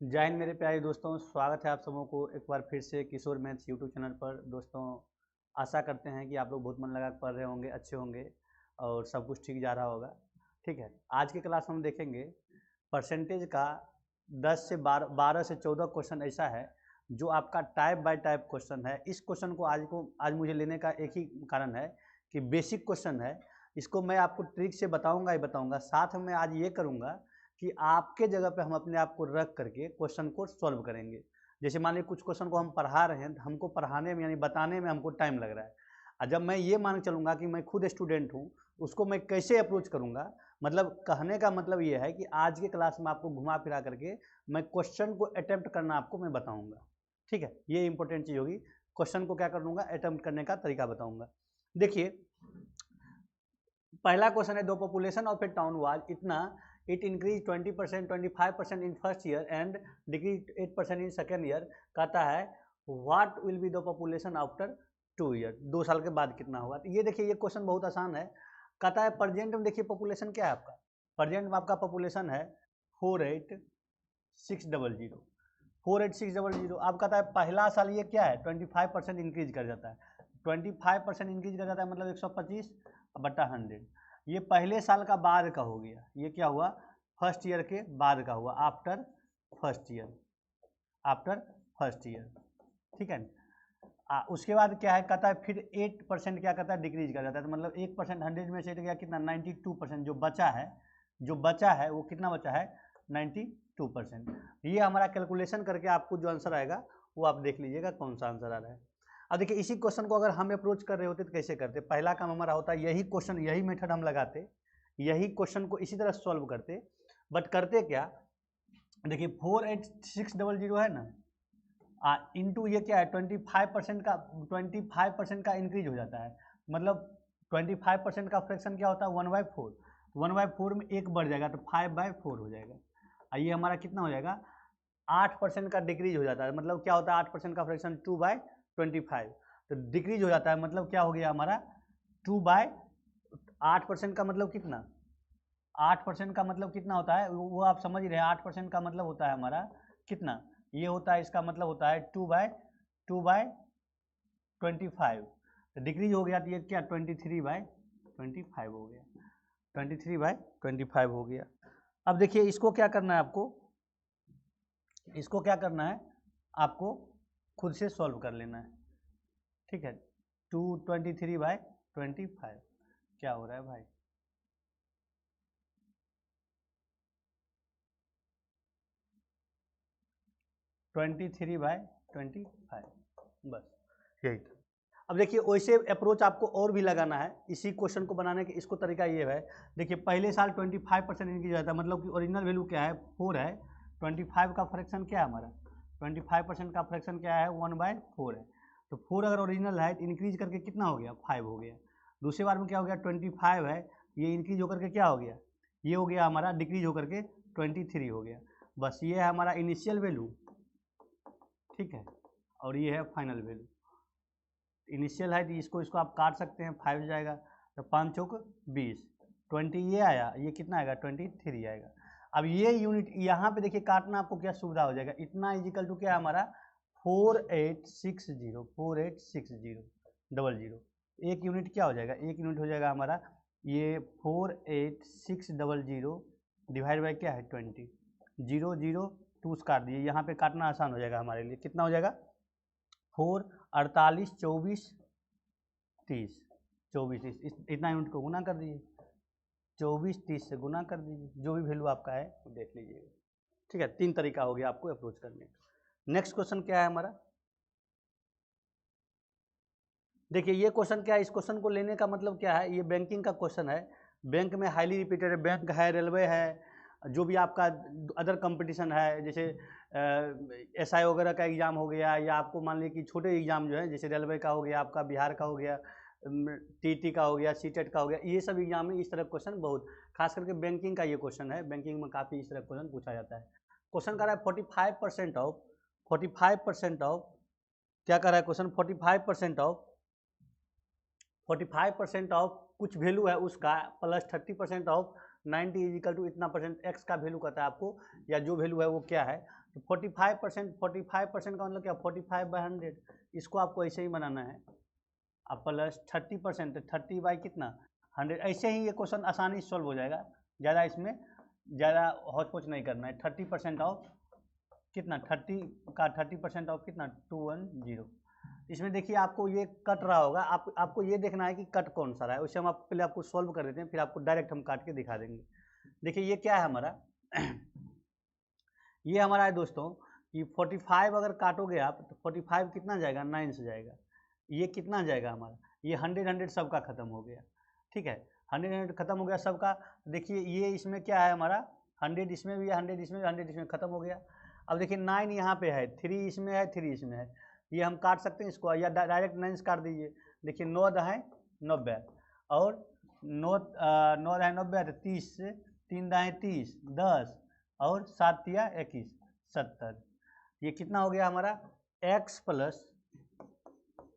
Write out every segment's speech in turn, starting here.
जय हिंद मेरे प्यारे दोस्तों, स्वागत है आप सबों को एक बार फिर से किशोर मैथ्स यूट्यूब चैनल पर। दोस्तों, आशा करते हैं कि आप लोग बहुत मन लगा कर पढ़ रहे होंगे, अच्छे होंगे और सब कुछ ठीक जा रहा होगा। ठीक है, आज की क्लास में हम देखेंगे परसेंटेज का 10 से 12 से 14 क्वेश्चन ऐसा है जो आपका टाइप बाय टाइप क्वेश्चन है। इस क्वेश्चन को आज मुझे लेने का एक ही कारण है कि बेसिक क्वेश्चन है। इसको मैं आपको ट्रिक से बताऊँगा ही बताऊँगा, साथ में आज ये करूँगा कि आपके जगह पे हम अपने आप को रख करके क्वेश्चन को सॉल्व करेंगे। जैसे मान लीजिए कुछ क्वेश्चन को हम पढ़ा रहे हैं तो हमको पढ़ाने में यानी बताने में हमको टाइम लग रहा है, और जब मैं ये मान के चलूँगा कि मैं खुद स्टूडेंट हूँ, उसको मैं कैसे अप्रोच करूँगा। मतलब कहने का मतलब ये है कि आज के क्लास में आपको घुमा फिरा करके मैं क्वेश्चन को अटेम्प्ट करना आपको मैं बताऊँगा। ठीक है, ये इंपॉर्टेंट चीज़ होगी। क्वेश्चन को क्या कर लूँगा, अटेम्प्ट करने का तरीका बताऊँगा। देखिए, पहला क्वेश्चन है, दो population of a town was इतना, it increase 20%, 25% in first year and decrease 8% in second year. कहता है what will be the population after 2 year, 2 साल के बाद कितना होगा। तो ये देखिए, ये क्वेश्चन बहुत आसान है। कहता है प्रेजेंट में, देखिए पॉपुलेशन क्या है आपका, प्रेजेंट में आपका पॉपुलेशन है 48600, 48600। अब कहता है पहला साल ये क्या है, 25% इंक्रीज कर जाता है। 25% इंक्रीज कर जाता है मतलब 125/100। ये पहले साल का बाद का हो गया, ये क्या हुआ, फर्स्ट ईयर के बाद का हुआ, after first year, after first year. ठीक है। उसके बाद क्या है, कहता है फिर 8% क्या कहता है, डिक्रीज कर जाता है। तो मतलब 1% 100 में से गया कितना, 92%। जो बचा है, जो बचा है वो कितना बचा है, 92%। ये हमारा कैलकुलेशन करके आपको जो आंसर आएगा वो आप देख लीजिएगा कौन सा आंसर आ रहा है। अब देखिए, इसी क्वेश्चन को अगर हम अप्रोच कर रहे होते तो कैसे करते। पहला काम हमारा होता है यही क्वेश्चन, यही मेथड हम लगाते, यही क्वेश्चन को इसी तरह सॉल्व करते। बट करते क्या, देखिए 48600 है ना, इंटू ये क्या है, 25% का, 25% का इंक्रीज हो जाता है। मतलब 25% का फ्रैक्शन क्या होता है, 1/4। 1/4 में एक बढ़ जाएगा तो 5/4 हो जाएगा। और ये हमारा कितना हो जाएगा, 8% का डिक्रीज हो जाता है। मतलब क्या होता है, 8% का फ्रैक्शन 2/25। तो डिक्रीज हो जाता है मतलब क्या हो गया हमारा, 8% का मतलब कितना, 8% का मतलब कितना होता है वो आप समझ ही रहे हैं। 8% का मतलब होता है हमारा कितना, ये होता है, इसका मतलब होता है 2/25। तो डिक्रीज हो गया तो ये क्या, 23/25 हो गया, 23/25 हो गया। अब देखिए, इसको क्या करना है आपको, इसको क्या करना है आपको, खुद से सॉल्व कर लेना है। ठीक है, 23/25 क्या हो रहा है भाई, 23/25, बस यही था। अब देखिए, वैसे अप्रोच आपको और भी लगाना है इसी क्वेश्चन को बनाने के। इसको तरीका ये है, देखिए पहले साल 25% इंक्रीज जाता है, मतलब कि ओरिजिनल वैल्यू क्या है, 4 है। 25 का फ्रैक्शन क्या है हमारा, 25% का फ्रैक्शन क्या है, 1/4 है। तो 4 अगर ओरिजिनल है तो इंक्रीज करके कितना हो गया, 5 हो गया। दूसरी बार में क्या हो गया, 25 है, ये इंक्रीज होकर के क्या हो गया, ये हो गया हमारा डिक्रीज होकर के 23 हो गया। बस ये है हमारा इनिशियल वैल्यू, ठीक है, और ये है फाइनल वैल्यू। इनिशियल है तो इसको इसको आप काट सकते हैं, 5 जाएगा तो 5 चौक 20, 20 ये आया, ये कितना आएगा, 23 आएगा। अब ये यूनिट यहाँ पे देखिए काटना आपको क्या सुविधा हो जाएगा, इतना इजिकल टू क्या हमारा 486000, एक यूनिट क्या हो जाएगा, एक यूनिट हो जाएगा हमारा ये 486000 डिवाइड बाई क्या है 20, 0 0 2 काट दिए, यहाँ पे काटना आसान हो जाएगा हमारे लिए। कितना हो जाएगा, 4 48 24 30, 24 30, इतना यूनिट को गुना कर दीजिए, 24 30 से गुना कर दीजिए, जो भी वैल्यू आपका है वो देख लीजिएगा। ठीक है, 3 तरीका हो गया आपको अप्रोच करने का। नेक्स्ट क्वेश्चन क्या है हमारा, देखिए ये क्वेश्चन क्या है, इस क्वेश्चन को लेने का मतलब क्या है, ये बैंकिंग का क्वेश्चन है। बैंक में हाईली रिपीटेड है, बैंक है, रेलवे है, जो भी आपका अदर कंपटीशन है, जैसे एसआई वगैरह का एग्ज़ाम हो गया, या आपको मान लीजिए कि छोटे एग्ज़ाम जो है, जैसे रेलवे का हो गया, आपका बिहार का हो गया, टीटी का हो गया, सीटेट का हो गया, ये सब एग्जाम में इस तरह क्वेश्चन बहुत, खास करके बैंकिंग का ये क्वेश्चन है। बैंकिंग में काफ़ी इस तरह क्वेश्चन पूछा जाता है। क्वेश्चन कर रहा है 45% ऑफ, 45% ऑफ, क्या कर रहा है क्वेश्चन, 45% ऑफ कुछ वैल्यू है उसका, प्लस 30% ऑफ 90 इजिकल टू इतना परसेंट एक्स का वैल्यू कहता है आपको, या जो वैल्यू है वो क्या है। तो 45% का मतलब क्या, 45/100, इसको आपको ऐसे ही बनाना है। अब प्लस 30%, 30 बाई कितना 100, ऐसे ही ये क्वेश्चन आसानी से सॉल्व हो जाएगा, ज़्यादा इसमें ज़्यादा हौच पौच नहीं करना है। 30% ऑफ कितना 30 का 30% ऑफ कितना 210। इसमें देखिए आपको ये कट रहा होगा, आपको ये देखना है कि कट कौन सा रहा है, उससे हम पहले आपको सॉल्व कर देते हैं, फिर आपको डायरेक्ट हम काट के दिखा देंगे। देखिए ये क्या है हमारा ये हमारा है दोस्तों कि 45 अगर काटोगे आप तो 45 कितना जाएगा 9 से जाएगा, ये कितना जाएगा हमारा, ये 100 सबका खत्म हो गया, ठीक है 100 खत्म हो गया सबका। देखिए ये इसमें क्या है हमारा 100 इसमें भी है, 100 इसमें भी, 100 इसमें खत्म हो गया। अब देखिए 9 यहाँ पे है, 3 इसमें है, 3 इसमें है, ये हम काट सकते हैं इसको, या डायरेक्ट 9 से काट दीजिए। देखिए 9 दाएँ 90 और 9 दाएँ 90 तो 30 से 3 दाएँ 30, 10 और 7 तिया 21, 70। ये कितना हो गया हमारा x plus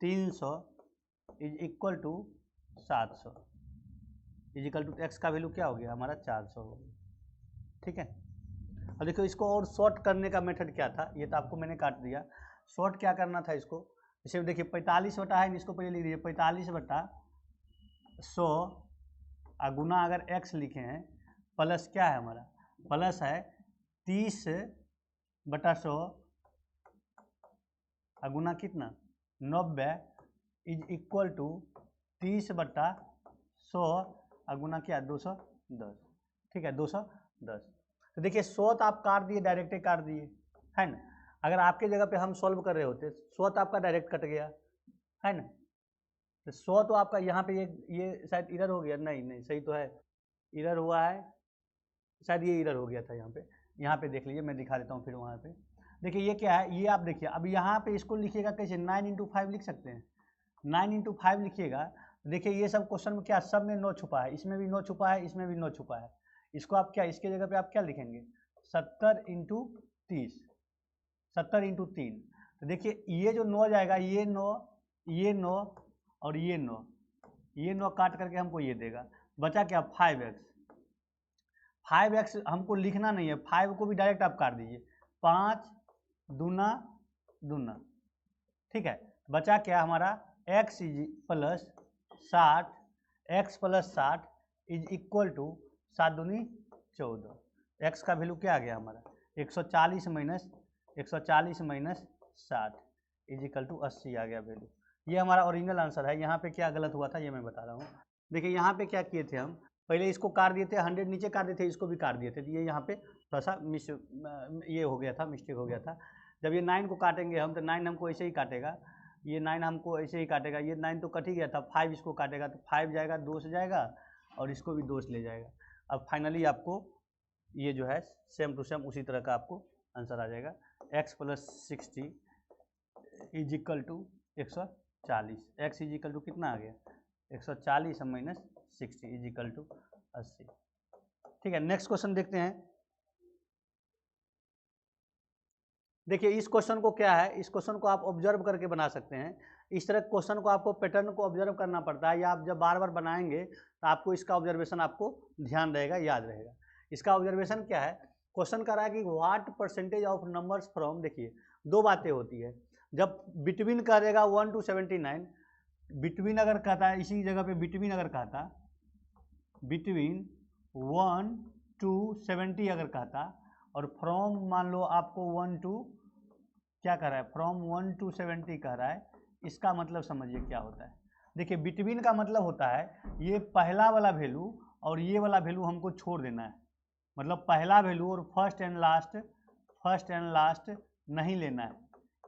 300 is equal to 700 is equal to X का वैल्यू क्या हो गया हमारा 400 हो गया, ठीक है। अब देखो इसको और शॉर्ट करने का मेथड क्या था, ये तो आपको मैंने काट दिया। शॉर्ट क्या करना था इसको, जैसे देखिए 45 बटा है, इसको पहले लिख दीजिए 45 बटा 100 गुना अगर x लिखे हैं प्लस क्या है हमारा, प्लस है 30 बटा 100 गुना कितना 90 इज इक्वल टू 30 बटा 100 गुना क्या 210, ठीक है 210। तो देखिए 100 तो आप काट दिए, डायरेक्ट काट दिए है ना। अगर आपके जगह पे हम सॉल्व कर रहे होते 100 तो आपका डायरेक्ट कट गया है ना, तो 100 तो आपका यहाँ पे ये शायद इरर हो गया, नहीं सही तो है, इरर हुआ है शायद, ये इरर हो गया था यहाँ पे देख लीजिए, मैं दिखा देता हूँ फिर वहाँ पे। देखिए ये क्या है, ये आप देखिए अब यहाँ पे इसको लिखिएगा कैसे 9 × 5 लिख सकते हैं, 9 × 5 लिखिएगा। देखिए ये सब क्वेश्चन में क्या सब में 9 छुपा है, इसमें भी 9 छुपा है, इसमें भी 9 छुपा है। इसको आप क्या इसके जगह पे आप क्या लिखेंगे 70 × 30, 70 × 3। तो देखिए ये जो 9 जाएगा, ये 9 ये 9 और ये 9 काट करके हमको ये देगा, बचा क्या 5x। 5x हमको लिखना नहीं है, 5 को भी डायरेक्ट आप काट दीजिए, 5 दूना दूना, ठीक है। बचा क्या हमारा x plus 60, x plus 60 is equal to 7 दूनी 14। x का वैल्यू क्या आ गया हमारा 140 माइनस 60 इज इक्वल टू 80 आ गया वैल्यू। ये हमारा ओरिजिनल आंसर है। यहाँ पे क्या गलत हुआ था ये मैं बता रहा हूँ। देखिए यहाँ पे क्या किए थे हम, पहले इसको काट दिए थे, 100 नीचे काट दिए थे, इसको भी काट दिए थे, ये यहाँ पे थोड़ा सा ये हो गया था, मिस्टेक हो गया था। जब ये 9 को काटेंगे हम तो 9 हमको ऐसे ही काटेगा, ये 9 हमको ऐसे ही काटेगा, ये 9 तो कट ही गया था, 5 इसको काटेगा तो 5 जाएगा 2 से जाएगा और इसको भी 2 से ले जाएगा। अब फाइनली आपको ये जो है सेम टू सेम उसी तरह का आपको आंसर आ जाएगा, x plus 60 is equal to 140, x is equal to कितना आ गया 140 माइनस 60 इज इक्वल टू 80, ठीक है। नेक्स्ट क्वेश्चन देखते हैं। देखिए इस क्वेश्चन को क्या है, इस क्वेश्चन को आप ऑब्जर्व करके बना सकते हैं। इस तरह क्वेश्चन को आपको पैटर्न को ऑब्जर्व करना पड़ता है, या आप जब बार बार बनाएंगे तो आपको इसका ऑब्जर्वेशन आपको ध्यान रहेगा, याद रहेगा। इसका ऑब्जर्वेशन क्या है, क्वेश्चन कर रहा है कि what percentage of numbers from, देखिए दो बातें होती है, जब बिटवीन कह देगा 1 to 79, बिटवीन अगर कहता है इसी जगह पे बिटवीन अगर कहता बिटवीन 1 to 70 अगर कहता, और फ्रॉम मान लो आपको 1 to क्या कह रहा है, फ्रॉम 1 to 70 कह रहा है, इसका मतलब समझिए क्या होता है। देखिए बिटवीन का मतलब होता है ये पहला वाला वैल्यू और ये वाला वैल्यू हमको छोड़ देना है, मतलब पहला वैल्यू और फर्स्ट एंड लास्ट नहीं लेना है,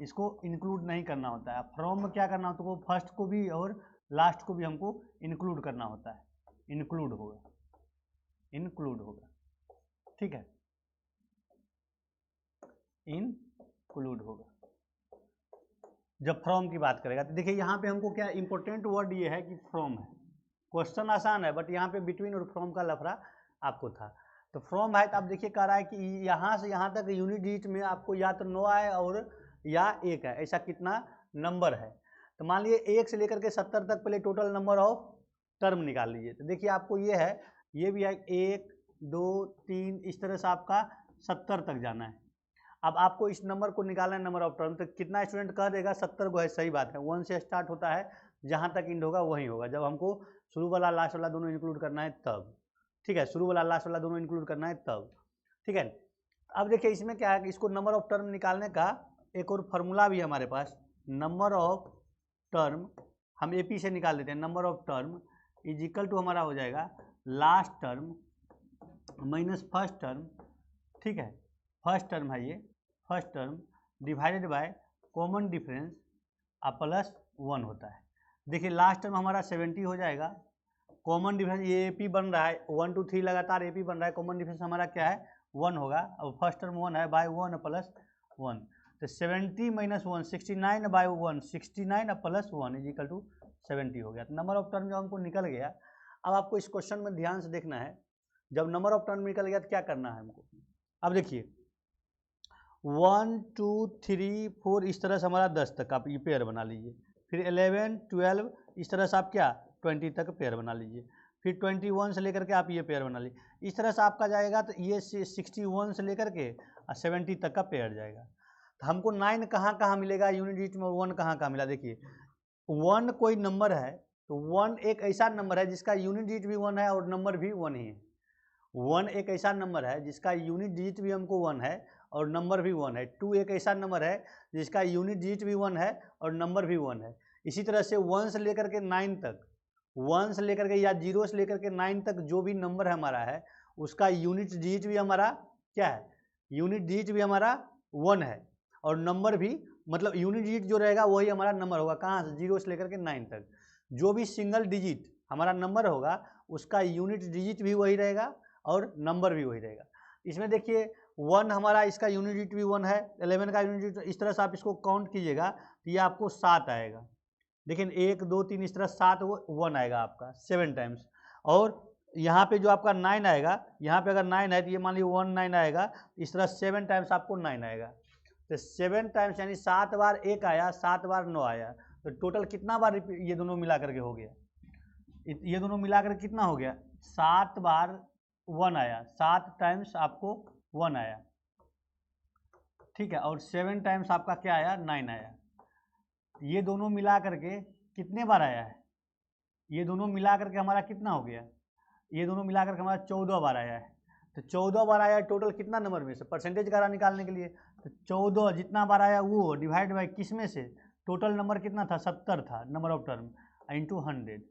इसको इंक्लूड नहीं करना होता है। फ्रॉम में क्या करना होता है, तो फर्स्ट को भी और लास्ट को भी हमको इंक्लूड करना होता है, इंक्लूड होगा, ठीक है, इंक्लूड होगा जब फ्रॉम की बात करेगा। तो देखिए यहाँ पे हमको क्या इंपॉर्टेंट वर्ड ये है कि फ्रॉम है, क्वेश्चन आसान है बट यहाँ पे बिटवीन और फ्रॉम का लफड़ा आपको था। तो फ्रॉम है तो आप देखिए कह रहा है कि यहाँ से यहाँ तक यूनिट डिजिट में आपको या तो 9 है और या 1 है, ऐसा कितना नंबर है। तो मान लीजिए 1 से लेकर के 70 तक पहले टोटल नंबर ऑफ टर्म निकाल लीजिए। तो देखिए आपको ये है, ये भी है 1 2 3, इस तरह से आपका 70 तक जाना है। अब आपको इस नंबर को निकालना है नंबर ऑफ टर्म, तो कितना स्टूडेंट कह देगा 70 को है, सही बात है, 1 से स्टार्ट होता है, जहाँ तक इंड होगा वही होगा, जब हमको शुरू वाला लास्ट वाला दोनों इंक्लूड करना है तब, ठीक है, शुरू वाला लास्ट वाला दोनों इंक्लूड करना है तब, ठीक है। अब देखिए इसमें क्या है कि इसको नंबर ऑफ टर्म निकालने का एक और फार्मूला भी है हमारे पास, नंबर ऑफ टर्म हम एपी से निकाल देते हैं, number of term is equal to हमारा हो जाएगा last term minus first term, ठीक है, फर्स्ट टर्म है ये, first term divided by common difference plus 1 होता है। देखिए लास्ट टर्म हमारा 70 हो जाएगा, कॉमन डिफरेंस ये एपी बन रहा है 1 2 3 लगातार एपी बन रहा है, कॉमन डिफरेंस हमारा क्या है 1 होगा, और फर्स्ट टर्म 1 है, बाय 1 प्लस 1, तो 70 minus 1 69 by 1 69 plus 1 is equal to 70 हो गया। तो नंबर ऑफ टर्म जो हमको निकल गया, अब आपको इस क्वेश्चन में ध्यान से देखना है, जब नंबर ऑफ टर्म निकल गया तो क्या करना है हमको। अब देखिए 1 2 3 4 इस तरह से हमारा 10 तक आप ये पेयर बना लीजिए, फिर 11 12 इस तरह से आप क्या 20 तक पेयर बना लीजिए, फिर 21 से लेकर के आप ये पेयर बना लीजिए, इस तरह से आपका जाएगा, तो ये 61 से लेकर के 70 तक का पेयर जाएगा। तो हमको 9 कहाँ कहाँ मिलेगा यूनिट डिजिट में, 1 कहाँ कहाँ मिला, देखिए 1 कोई नंबर है, तो 1 एक ऐसा नंबर है जिसका यूनिट डिजिट भी 1 है और नंबर भी 1 ही है। 1 एक ऐसा नंबर है जिसका यूनिट डिजिट भी हमको 1 है और नंबर भी 1 है। 2 एक ऐसा नंबर है जिसका यूनिट डिजिट भी 1 है और नंबर भी 1 है। इसी तरह से 1 से लेकर के 9 तक, 1 से लेकर के या 0 से लेकर के 9 तक जो भी नंबर हमारा है उसका यूनिट डिजिट भी हमारा क्या है, यूनिट डिजिट भी हमारा 1 है और नंबर भी, मतलब यूनिट डिजिट जो रहेगा वही हमारा नंबर होगा, कहाँ से 0 से लेकर के 9 तक। जो भी सिंगल डिजिट हमारा नंबर होगा उसका यूनिट डिजिट भी वही रहेगा और नंबर भी वही रहेगा। इसमें देखिए 1 हमारा इसका यूनिट डिजिट भी 1 है, 11 का यूनिट डिजिट, इस तरह से आप इसको काउंट कीजिएगा तो ये आपको 7 आएगा। लेकिन 1 2 3 इस तरह 7 1 आएगा आपका 7 टाइम्स, और यहाँ पे जो आपका 9 आएगा, यहाँ पे अगर 9 है तो ये मान लीजिए 1 9 आएगा, इस तरह 7 टाइम्स आपको 9 आएगा। तो 7 टाइम्स यानी 7 बार 1 आया, 7 बार 9 आया, तो टोटल कितना बार ये दोनों मिला करके हो गया, ये दोनों मिला करके कितना हो गया, 7 बार 1 आया, 7 टाइम्स आपको 1 आया, ठीक है, और 7 टाइम्स आपका क्या आया 9 आया। ये दोनों मिला करके कितने बार आया है, ये दोनों मिला करके हमारा कितना हो गया, ये दोनों मिला करके हमारा 14 बार आया है। तो 14 बार आया टोटल कितना नंबर में से, परसेंटेज करा निकालने के लिए, तो 14 जितना बार आया वो डिवाइड बाई किस में से, टोटल नंबर कितना था 70 था नंबर ऑफ टर्म, इंटू 100,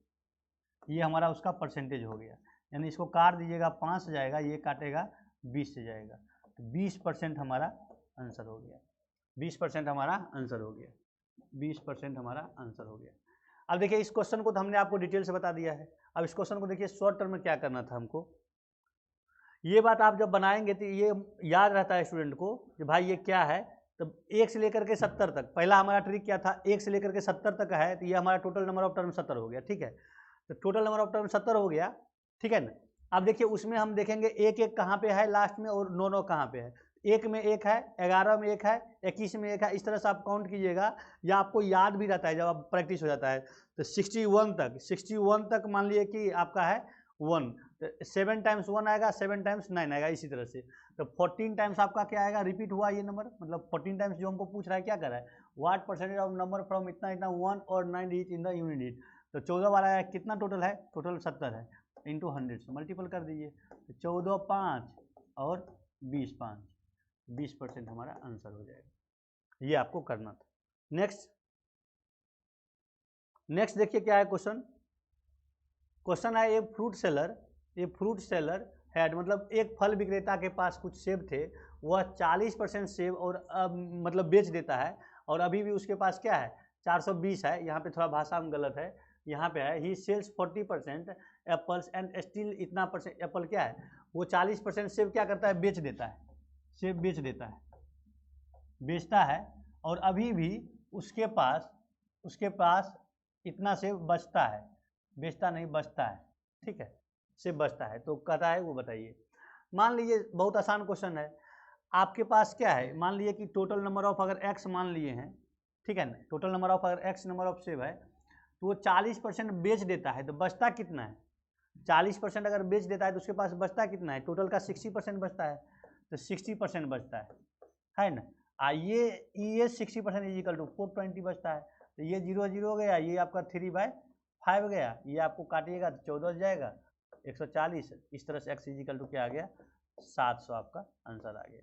ये हमारा उसका परसेंटेज हो गया। यानी इसको काट दीजिएगा 5 से जाएगा, ये काटेगा 20 से जाएगा, तो 20% हमारा आंसर हो गया, 20% हमारा आंसर हो गया, 20% हमारा आंसर हो गया। अब देखिए इस क्वेश्चन को तो हमने आपको डिटेल से बता दिया है। अब इस क्वेश्चन को देखिए शॉर्ट टर्म में क्या करना था हमको, ये बात आप जब बनाएंगे तो ये याद रहता है स्टूडेंट को कि भाई ये क्या है, तो 1 से लेकर के 70 तक, पहला हमारा ट्रिक क्या था, 1 से लेकर के 70 तक है, तो ये हमारा टोटल नंबर ऑफ टर्म 70 हो गया, ठीक है, तो टोटल नंबर ऑफ टर्म 70 हो गया, ठीक है ना। अब देखिए उसमें हम देखेंगे 1 1 कहाँ पे है लास्ट में और 9 9 कहाँ पे है, 1 में 1 है, 11 में 1 है, 21 में 1 है, इस तरह से आप काउंट कीजिएगा, या आपको याद भी रहता है जब आप प्रैक्टिस हो जाता है। तो 61 तक मान लीजिए कि आपका है 1, तो 7 टाइम्स 1 आएगा, 7 टाइम्स 9 आएगा, इसी तरह से। तो 14 टाइम्स आपका क्या आएगा, रिपीट हुआ ये नंबर, मतलब 14 टाइम्स जो हमको पूछ रहा है क्या कर रहा है, what percentage of number from इतना इतना 1 और 9 digit in the unit digit. तो 14 बार आया, कितना टोटल है, टोटल 70 है, इंटू 100 से मल्टीपल कर दीजिए, तो 14 5 और 20 5, 20% हमारा आंसर हो जाएगा। ये आपको करना था। नेक्स्ट देखिए क्या है क्वेश्चन है, एक फ्रूट सेलर हैड, मतलब एक फल विक्रेता के पास कुछ सेब थे, वह 40% सेब और मतलब बेच देता है, और अभी भी उसके पास क्या है 420 है, यहाँ पे थोड़ा भाषा में गलत है, यहाँ पे है ही सेल्स 40% एप्पल्स एंड स्टिल इतना परसेंट एप्पल क्या है, वो 40% सेब क्या करता है, बेच देता है, सेब बेचता है, और अभी भी उसके पास इतना सेब बचता है, बेचता नहीं बचता है, ठीक है, सेब बचता है, तो कहता है वो बताइए। मान लीजिए बहुत आसान क्वेश्चन है, आपके पास क्या है, मान लीजिए कि टोटल नंबर ऑफ अगर x मान लिए हैं, ठीक है ना, टोटल नंबर ऑफ अगर x नंबर ऑफ सेब है, तो वो 40% बेच देता है, तो बचता कितना है, 40% अगर बेच देता है तो उसके पास बचता कितना है, टोटल का 60% बचता है, तो 60% बचता है, है ना। ये 60% इज इक्वल टू 420 बचता है, तो ये 0 0 हो गया, ये आपका 3/5 गया, ये आपको काटिएगा तो 14 जाएगा 140, इस तरह से x इज इक्वल टू क्या आ गया 700 आपका आंसर आ गया।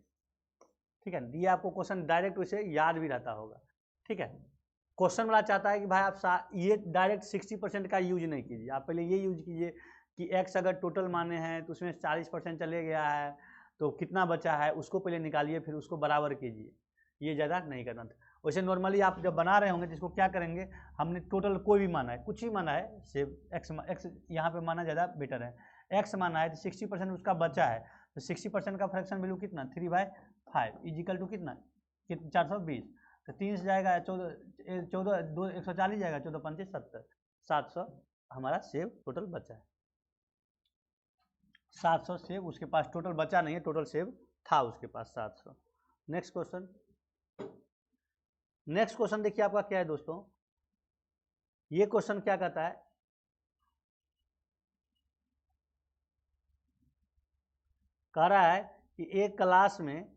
ठीक है, ये आपको क्वेश्चन डायरेक्ट उसे याद भी रहता होगा। ठीक है, क्वेश्चन वाला चाहता है कि भाई आप ये डायरेक्ट 60% का यूज नहीं कीजिए, आप पहले ये यूज कीजिए कि x अगर टोटल माने हैं तो उसमें 40% चले गया है तो कितना बचा है उसको पहले निकालिए, फिर उसको बराबर कीजिए, ये ज़्यादा नहीं करना था। वैसे नॉर्मली आप जब बना रहे होंगे जिसको क्या करेंगे, हमने टोटल कोई भी माना है, कुछ ही माना है, सिर्फ x यहाँ पे माना ज़्यादा बेटर है, x माना है तो 60% उसका बचा है, तो 60% का फ्रैक्शन वैल्यू कितना 3/5 इजिकल टू कितना 420, तो 3 से जाएगा 14 2 140 जाएगा, 14 25 70, 700 हमारा सेव टोटल बचा है। 700 सेव उसके पास टोटल बचा नहीं है, टोटल सेव था उसके पास 700। नेक्स्ट क्वेश्चन, नेक्स्ट क्वेश्चन देखिए आपका क्या है दोस्तों, ये क्वेश्चन क्या कहता है, कह रहा है कि एक क्लास में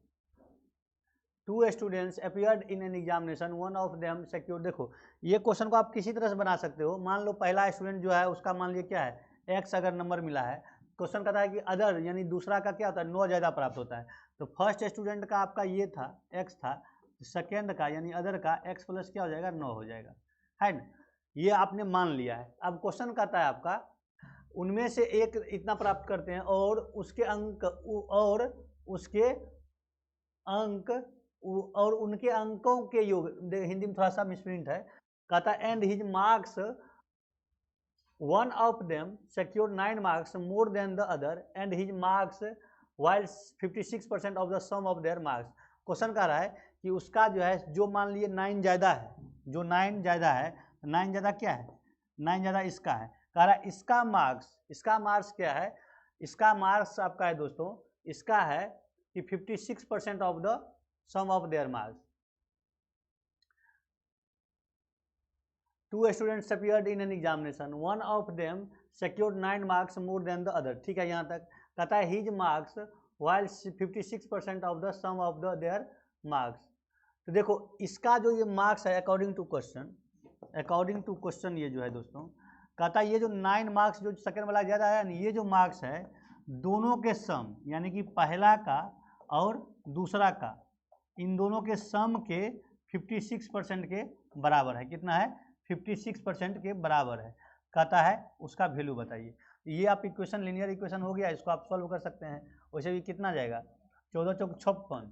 2 students appeared in an examination, one of them secured. देखो ये क्वेश्चन को आप किसी तरह से बना सकते हो, मान लो पहला स्टूडेंट जो है उसका मान लिया क्या है x अगर नंबर मिला है, क्वेश्चन कहता है कि अदर यानी दूसरा का क्या होता है 9 ज़्यादा प्राप्त होता है, तो फर्स्ट स्टूडेंट का आपका ये था x था, सेकेंड का यानी अदर का x प्लस क्या हो जाएगा 9 हो जाएगा, है ना, ये आपने मान लिया है। अब क्वेश्चन कहता है आपका उनमें से एक इतना प्राप्त करते हैं और उसके अंक और उनके अंकों के योग, हिंदी में थोड़ा सा मिसप्रिंट है, कहता है and his marks one of them secured 9 marks more than the other and his marks while 56% of the sum of their marks. Question कह रहा है कि उसका जो है जो मान लिए 9 ज़्यादा है, जो 9 ज़्यादा है, 9 ज़्यादा क्या है 9 ज़्यादा इसका है, कह रहा है इसका मार्क्स क्या है, इसका मार्क्स आपका है दोस्तों, इसका है कि 56% of the sum of their marks. 2 students appeared in an examination, one of them secured 9 marks more than the other. ठीक है, यहाँ तक कहता है his marks while 56% of the sum of the their marks. तो देखो इसका जो ये मार्क्स है अकॉर्डिंग टू क्वेश्चन ये जो है दोस्तों, कहता है ये जो 9 मार्क्स जो सेकंड वाला ज़्यादा है, ये जो मार्क्स है दोनों के सम यानी कि पहला का और दूसरा का, इन दोनों के सम के 56% के बराबर है, कितना है 56% के बराबर है, कहता है उसका वैल्यू बताइए। ये आप इक्वेशन लीनियर इक्वेशन हो गया, इसको आप सॉल्व कर सकते हैं। वैसे भी कितना जाएगा 14 चौक 56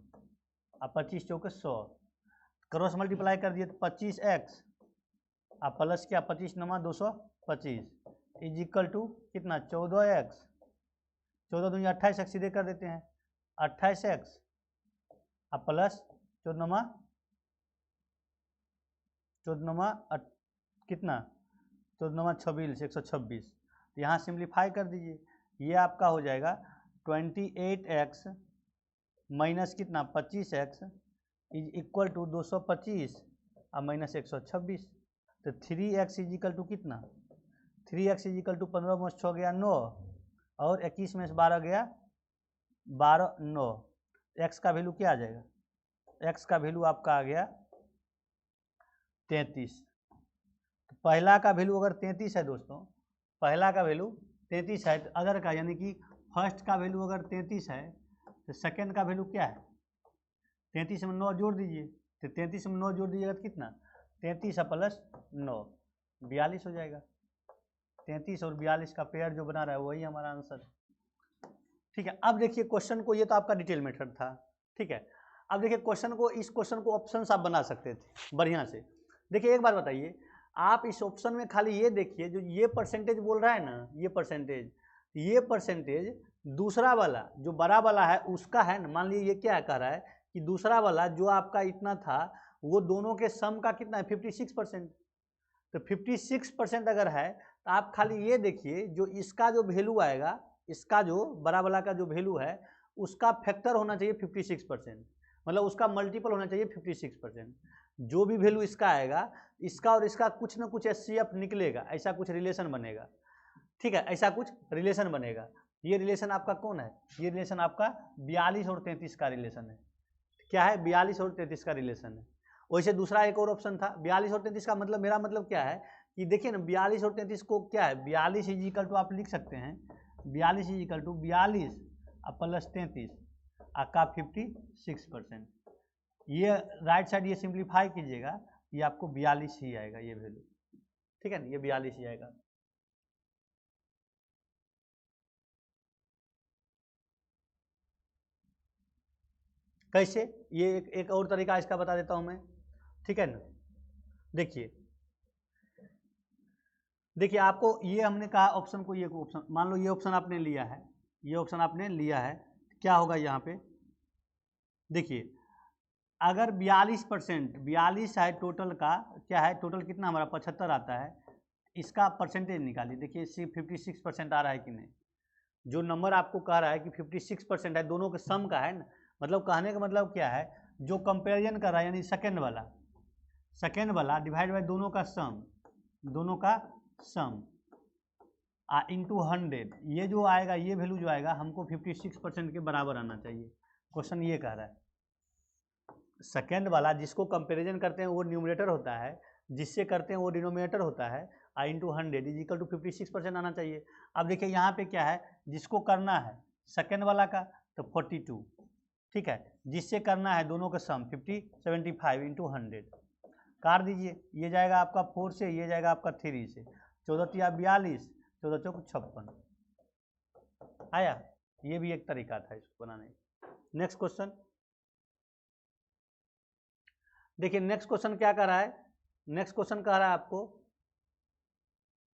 और 25 चौक 100, क्रॉस मल्टीप्लाई कर दिए तो 25x और प्लस क्या 25 नमा 225 इज इक्वल टू कितना 14x, 14 दूनी 28x सीधे कर देते हैं, 28x और प्लस 14 कितना 14 26 126, यहाँ सिंप्लीफाई कर दीजिए, ये आपका हो जाएगा 28x माइनस कितना 25x इज इक्वल टू 225 और माइनस 126, तो 3x इज इक्वल टू कितना 3x इज इक्वल टू 15 में 6 गया 9 और 21 में 12 गया 12 9, x का वैल्यू क्या आ जाएगा, x का वैल्यू आपका आ गया 33। तो पहला का वैल्यू अगर 33 है दोस्तों, पहला का वैल्यू 33 है, तो अदर का यानी कि फर्स्ट का वैल्यू अगर 33 है तो सेकंड का वैल्यू क्या है 33 में 9 जोड़ दीजिए, तो 33 में 9 जोड़ दीजिएगा तो कितना 33 प्लस 9 42 हो जाएगा, 33 और 42 का पेयर जो बना रहा है वही हमारा आंसर। ठीक है, अब देखिए क्वेश्चन को, ये तो आपका डिटेल मेथड था। ठीक है, अब देखिए क्वेश्चन को, इस क्वेश्चन को ऑप्शन आप बना सकते थे बढ़िया से। देखिए एक बात बताइए, आप इस ऑप्शन में खाली ये देखिए जो ये परसेंटेज बोल रहा है ना, ये परसेंटेज दूसरा वाला जो बड़ा वाला है उसका है ना, मान लीजिए ये क्या कह रहा है कि दूसरा वाला जो आपका इतना था वो दोनों के सम का कितना है 56%, तो 56% अगर है तो आप खाली ये देखिए जो इसका जो वैल्यू आएगा, इसका जो बड़ा वाला का जो वैल्यू है उसका फैक्टर होना चाहिए 56%, मतलब उसका मल्टीपल होना चाहिए 56%। जो भी वैल्यू इसका आएगा, इसका और इसका कुछ ना कुछ एचसीएफ निकलेगा, ऐसा कुछ रिलेशन बनेगा। ठीक है, ऐसा कुछ रिलेशन बनेगा। ये रिलेशन आपका कौन है, ये रिलेशन आपका 42 और 33 का रिलेशन है। क्या है 42 और 33 का रिलेशन है। वैसे दूसरा एक और ऑप्शन था 42 और 33 का मतलब मेरा मतलब क्या है कि देखिए ना 42 और 33 को क्या है 42 इज इक्वल टू आप लिख सकते हैं 42 इज इक्वल टू 42 प्लस 33 आपका 56%। ये राइट साइड ये सिंप्लीफाई कीजिएगा ये आपको 42 ही आएगा ये वैल्यू, ठीक है ना, ये 42 ही आएगा। कैसे, ये एक और तरीका इसका बता देता हूं मैं, ठीक है ना। देखिए देखिए आपको ये हमने कहा ऑप्शन को, ये ऑप्शन मान लो ये ऑप्शन आपने लिया है, ये ऑप्शन आपने लिया है, क्या होगा यहाँ पे देखिए अगर 42% 42 है टोटल का, क्या है टोटल कितना हमारा 75 आता है, इसका परसेंटेज निकालिए। देखिए सिर्फ 56% आ रहा है कि नहीं, जो नंबर आपको कह रहा है कि 56% है दोनों के सम का है ना, मतलब कहने का मतलब क्या है जो कंपेरिजन कर रहा है यानी सेकेंड वाला डिवाइड बाय दोनों का सम, दोनों का सम इंटू 100, ये जो आएगा ये वैल्यू जो आएगा हमको 56% के बराबर आना चाहिए। क्वेश्चन ये कह रहा है सेकेंड वाला जिसको कंपेरिजन करते हैं वो न्यूमरेटर होता है, जिससे करते हैं वो डिनोमिनेटर होता है, इंटू 100 इज इक्वल टू 56% आना चाहिए। अब देखिए यहाँ पे क्या है जिसको करना है सेकेंड वाला का तो 42, ठीक है, जिससे करना है दोनों का सम 75 इंटू 100 काट दीजिए, ये जाएगा आपका 4 से, ये जाएगा आपका 3 से, 14 42 14 चौक 56 आया। ये भी एक तरीका था इसको बनाने का। नेक्स्ट क्वेश्चन देखिए, नेक्स्ट क्वेश्चन क्या कर रहा है, नेक्स्ट क्वेश्चन कह रहा है आपको,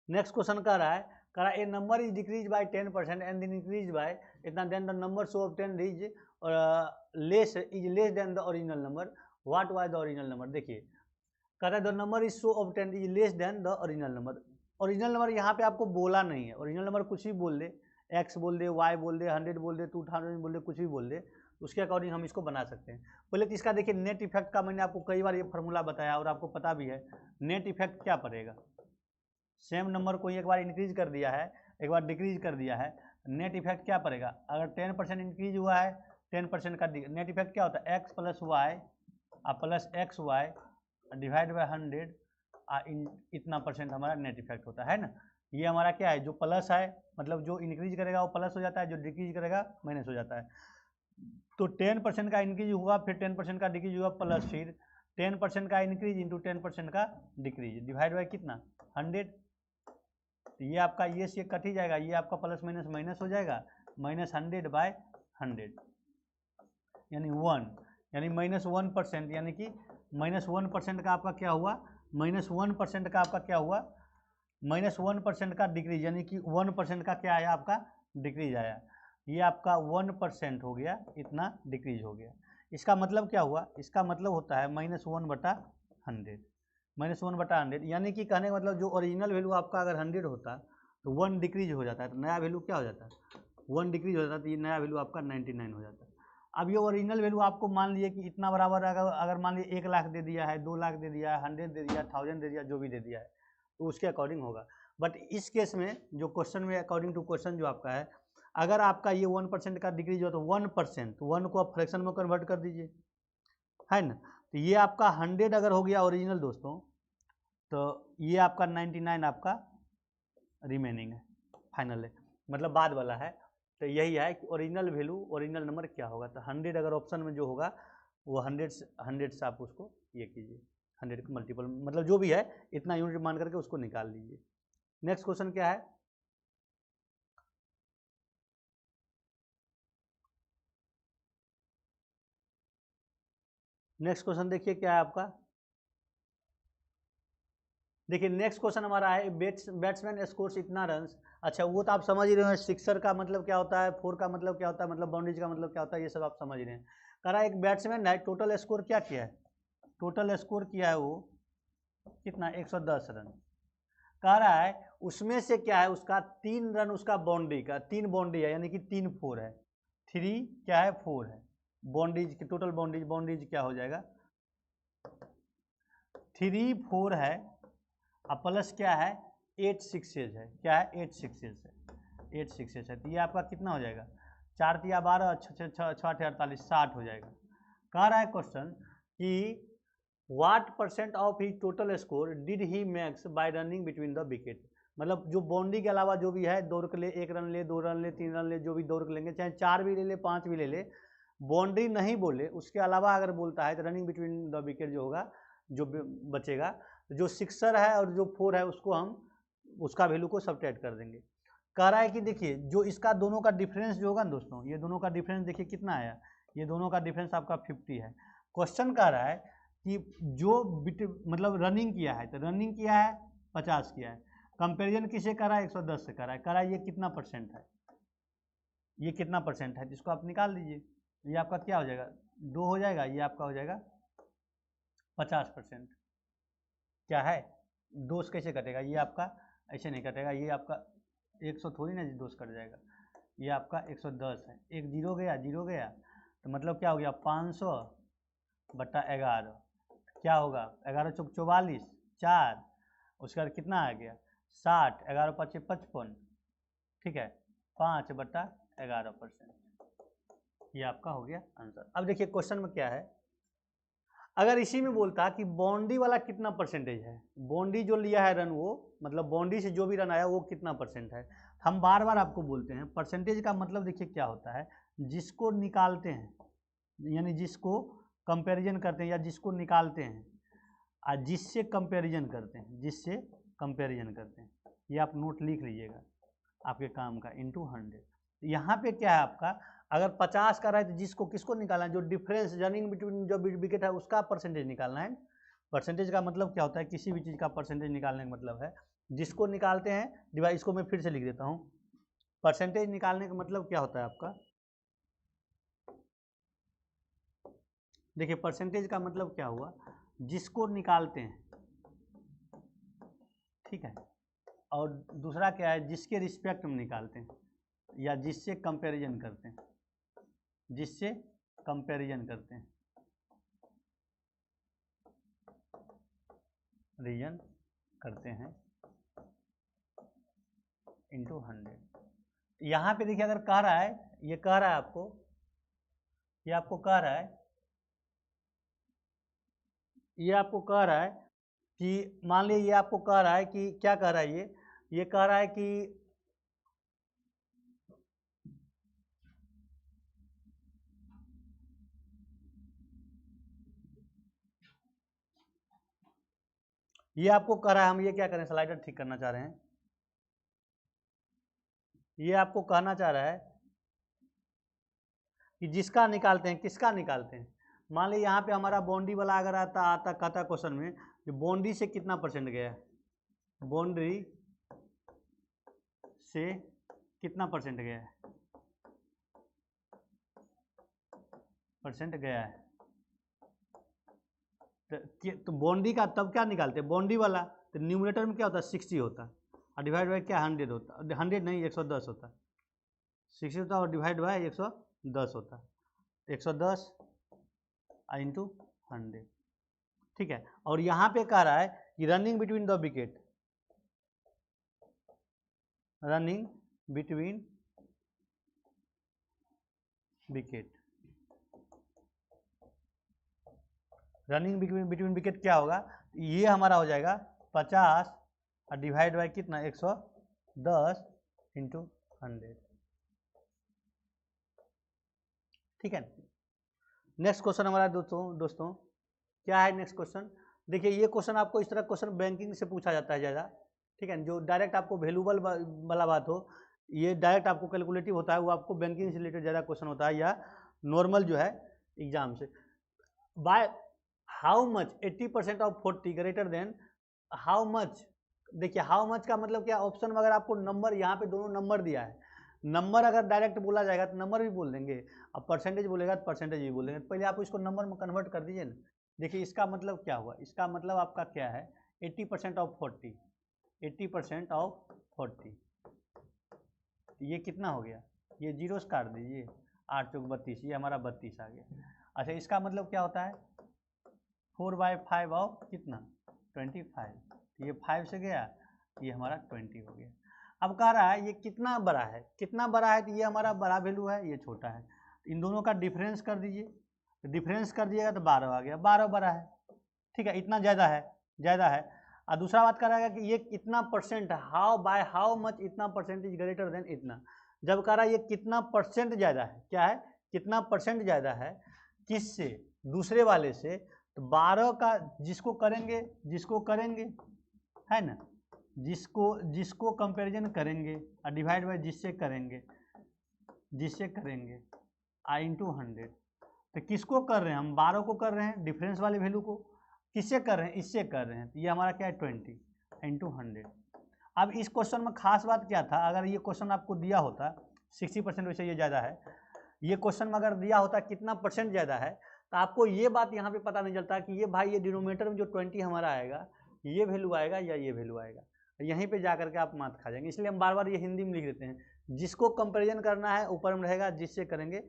नेक्स्ट क्वेश्चन कह रहा है a number is decrease by 10% and then increase by इतना, then the number so obtained is less than the original number, what was the original number. देखिए कह रहा है the number is so obtained is less than the original number. Original number यहाँ पे आपको बोला नहीं है, ओरिजिनल नंबर कुछ भी बोल दे, एक्स बोल दे, वाई बोल दे, 100 बोल दे, 2000 बोल दे, कुछ भी बोल दे, उसके अकॉर्डिंग हम इसको बना सकते हैं। पहले तो इसका देखिए नेट इफेक्ट का मैंने आपको कई बार ये फार्मूला बताया और आपको पता भी है नेट इफेक्ट क्या पड़ेगा। सेम नंबर को एक बार इंक्रीज कर दिया है एक बार डिक्रीज कर दिया है, नेट इफेक्ट क्या पड़ेगा, अगर 10% इंक्रीज हुआ है 10% का नेट इफेक्ट क्या होता है x plus y plus x y divide by 100 इतना परसेंट हमारा नेट इफेक्ट होता है ना। ये हमारा क्या है जो प्लस है मतलब जो इंक्रीज करेगा वो प्लस हो जाता है, जो डिक्रीज करेगा माइनस हो जाता है। तो 10% का इंक्रीज हुआ फिर 10% का डिक्रीज हुआ प्लस फिर 10% का इंक्रीज इंटू 10% का डिक्रीज डिवाइड बाई कितना 100। तो ये आपका ये से कट ही जाएगा, ये आपका प्लस माइनस माइनस हो जाएगा, -100 बाय 100 यानी 1 यानी -1% यानी कि -1% का आपका क्या हुआ, -1% का आपका क्या हुआ, -1% का डिक्रीज यानी कि 1% का क्या आया आपका डिक्रीज आया। ये आपका 1% हो गया, इतना डिक्रीज हो गया। इसका मतलब क्या हुआ, इसका मतलब होता है -1/100 -1/100 यानी कि कहने का मतलब जो ओरिजिनल वैल्यू आपका अगर 100 होता तो 1 डिक्रीज हो जाता है तो नया वैल्यू क्या हो जाता है 1 डिक्रीज हो जाता है, तो ये नया वैल्यू आपका 99 हो जाता है। अब ये ओरिजिनल वैल्यू आपको मान लिए कि इतना बराबर अगर मान लिए 1 लाख दे दिया है, 2 लाख दे दिया है, 100 दे दिया, 1000 दे दिया, जो भी दे दिया है तो उसके अकॉर्डिंग होगा। बट इस केस में जो क्वेश्चन में अकॉर्डिंग टू क्वेश्चन जो आपका है, अगर आपका ये 1% का डिक्रीज हो तो 1% 1 को आप फ्रैक्शन में कन्वर्ट कर दीजिए, है ना। तो ये आपका 100 अगर हो गया ओरिजिनल दोस्तों, तो ये आपका 99 आपका रिमेनिंग है, फाइनल है, मतलब बाद वाला है। तो यही है कि ओरिजिनल वैल्यू ओरिजिनल नंबर क्या होगा, तो 100 अगर ऑप्शन में जो होगा वो 100 से आप उसको ये कीजिए, 100 का मल्टीपल मतलब जो भी है इतना यूनिट मान करके उसको निकाल लीजिए। नेक्स्ट क्वेश्चन क्या है, नेक्स्ट क्वेश्चन देखिए क्या है आपका। देखिए नेक्स्ट क्वेश्चन हमारा है बैट्समैन स्कोर्स इतना रन। अच्छा वो तो आप समझ ही रहे हैं, सिक्सर का मतलब क्या होता है, 4 का मतलब क्या होता है, मतलब बाउंड्रीज का मतलब क्या होता है, ये सब आप समझ रहे हैं। कह रहा है एक बैट्समैन है टोटल स्कोर क्या किया है, टोटल स्कोर किया है वो कितना 110 रन। कह रहा है उसमें से क्या है उसका 3 रन उसका बाउंड्री का, 3 बाउंड्री है यानी कि 3 4 है, 3 क्या है 4 है, बाउंड्रीज की टोटल बाउंड्रीज क्या हो जाएगा 3 4 है अब प्लस क्या है 8 सिक्सेज है, क्या है 8 सिक्सेज है, 8 सिक्सेज है। तो ये आपका कितना हो जाएगा 4 × 12 6 × 8 = 48 60 हो जाएगा। कह रहा है क्वेश्चन कि what% of he total score did he max bye running between the wicket. मतलब जो बाउंड्री के अलावा जो भी है, दौड़ के ले 1 रन ले, 2 रन ले, 3 रन ले, जो भी दौड़ के लेंगे, चाहे 4 भी ले ले, 5 भी ले ले, बाउंड्री नहीं बोले उसके अलावा अगर बोलता है तो रनिंग बिटवीन द विकेट जो होगा, जो बचेगा, जो सिक्सर है और जो 4 है उसको हम उसका वैल्यू को सब्ट्रैक्ट कर देंगे। कह रहा है कि देखिए जो इसका दोनों का डिफरेंस जो होगा ना दोस्तों, ये दोनों का डिफरेंस देखिए कितना आया, ये दोनों का डिफरेंस आपका 50 है। क्वेश्चन कह रहा है कि जो मतलब रनिंग किया है, तो रनिंग किया है 50 किया है, कंपेरिजन किसे करा है 110 से करा है, करा ये कितना परसेंट है, ये कितना परसेंट है, जिसको आप निकाल दीजिए, ये आपका क्या हो जाएगा 2 हो जाएगा, ये आपका हो जाएगा 50%। क्या है 2 से कैसे कटेगा, ये आपका ऐसे नहीं कटेगा, ये आपका 100 थोड़ी ना 2 से कट जाएगा, ये आपका 110 है, एक जीरो गया, जीरो गया, तो मतलब क्या हो गया 500 बटा 11, क्या होगा 11 चौक 44, 4, उसके बाद कितना आ गया 60, 11 5 55, ठीक है, 5 बटा 11%, ये आपका हो गया आंसर। अब देखिए क्वेश्चन में क्या है, अगर इसी में बोलता कि बाउंड्री वाला कितना परसेंटेज है, बाउंड्री जो लिया है रन वो, मतलब बाउंड्री से जो भी रन आया वो कितना परसेंट है, हम बार बार आपको बोलते हैं परसेंटेज का मतलब देखिए क्या होता है, जिसको निकालते हैं, यानी जिसको कंपैरिजन करते हैं या जिसको निकालते हैं, और जिससे कंपैरिजन करते हैं, जिससे कंपैरिजन करते हैं, ये आप नोट लिख लीजिएगा आपके काम का, इंटू 100। यहाँ पे क्या है आपका, अगर 50 का रहा है तो जिसको किसको निकालना है, जो डिफरेंस रनिंग बिटवीन जो विकेट है उसका परसेंटेज निकालना है। परसेंटेज का मतलब क्या होता है, किसी भी चीज़ का परसेंटेज निकालने का मतलब है जिसको निकालते हैं डिवाइड, इसको मैं फिर से लिख देता हूँ, परसेंटेज निकालने का मतलब क्या होता है आपका, देखिए परसेंटेज का मतलब क्या हुआ, जिसको निकालते हैं, ठीक है, और दूसरा क्या है, जिसके रिस्पेक्ट में निकालते हैं या जिससे कंपैरिजन करते हैं, जिससे कंपैरिजन करते हैं, रीजन करते हैं, इंटू 100। यहाँ पे देखिए अगर कह रहा है, ये कह रहा है आपको, ये आपको कह रहा है, ये आपको कह रहा है कि मान लीजिए ये आपको कह रहा है कि क्या कह रहा है, ये कह रहा है कि ये आपको कह रहा है, हम ये क्या करें, स्लाइडर ठीक करना चाह रहे हैं, ये आपको कहना चाह रहा है कि जिसका निकालते हैं, किसका निकालते हैं, मान लीजिए यहाँ पे हमारा बाउंड्री वाला अगर आता कहता क्वेश्चन में कि बाउंड्री से कितना परसेंट गया है, बाउंड्री से कितना परसेंट गया है, परसेंट गया है, तो बाउंड्री का तब क्या निकालते हैं, बाउंड्री वाला, तो न्यूमरेटर में क्या होता है 60 होता है, और डिवाइड बाई क्या 100 होता है, 100 नहीं 110 होता है, 60 होता है और डिवाइड बाई 110 होता है, 110 इंटू 100, ठीक है। और यहाँ पे कह रहा है कि running between the wicket, running between wicket, running between wicket क्या होगा, ये हमारा हो जाएगा 50 और डिवाइड बाई कितना 110 इंटू 100, ठीक है। नेक्स्ट क्वेश्चन हमारा दोस्तों क्या है नेक्स्ट क्वेश्चन, देखिए ये क्वेश्चन आपको इस तरह क्वेश्चन बैंकिंग से पूछा जाता है ज़्यादा, ठीक है, जो डायरेक्ट आपको वैल्यूबल वाला बात हो, ये डायरेक्ट आपको कैलकुलेटिव होता है, वो आपको बैंकिंग से रिलेटेड ज़्यादा क्वेश्चन होता है, या नॉर्मल जो है एग्जाम से, by how much 80% of 40 greater than how much, देखिए हाउ मच का मतलब क्या, ऑप्शन में अगर आपको नंबर, यहाँ पे दोनों नंबर दिया है, नंबर अगर डायरेक्ट बोला जाएगा तो नंबर भी बोल देंगे, अब परसेंटेज बोलेगा तो परसेंटेज भी बोल देंगे, पहले आप इसको नंबर में कन्वर्ट कर दीजिए ना। देखिए इसका मतलब क्या हुआ, इसका मतलब आपका क्या है 80% ऑफ 40, 80% ऑफ 40, ये कितना हो गया, ये जीरो से काट दीजिए, 8 चौक 32, ये हमारा 32 आ गया। अच्छा इसका मतलब क्या होता है 4/5 ऑफ कितना 25, ये 5 से गया, ये हमारा 20 हो गया। अब कह रहा है ये कितना बड़ा है, कितना बड़ा है, तो ये हमारा बड़ा वैल्यू है, ये छोटा है, इन दोनों का डिफरेंस कर दीजिए, तो डिफरेंस कर दिएगा तो 12 आ गया, 12 बड़ा है, ठीक है, इतना ज़्यादा है, ज़्यादा है। और दूसरा बात कर रहा है कि ये कितना percent, how by how much, इतना परसेंटेज ग्रेटर देन इतना। जब कह रहा है ये कितना परसेंट ज़्यादा है, क्या है, कितना परसेंट ज़्यादा है किससे, दूसरे वाले से, तो 12 का जिसको करेंगे है ना, जिसको कंपैरिजन करेंगे और डिवाइड बाय जिससे करेंगे आई इंटू 100। तो किसको कर रहे हैं हम, 12 को कर रहे हैं, डिफरेंस वाले वैल्यू को, किससे कर रहे हैं, इससे कर रहे हैं, तो ये हमारा क्या है 20 इंटू 100। अब इस क्वेश्चन में खास बात क्या था, अगर ये क्वेश्चन आपको दिया होता 60%, वैसे ये ज़्यादा है, ये क्वेश्चन में अगर दिया होता कितना परसेंट ज़्यादा है, तो आपको ये बात यहाँ पे पता नहीं चलता कि ये भाई ये डिनोमिनेटर में जो 20 हमारा आएगा, ये वैल्यू आएगा या ये वैल्यू आएगा, यहीं पे जा करके आप मात खा जाएंगे। इसलिए हम बार बार ये हिंदी में लिख देते हैं, जिसको कंपेरिजन करना है ऊपर में रहेगा, जिससे करेंगे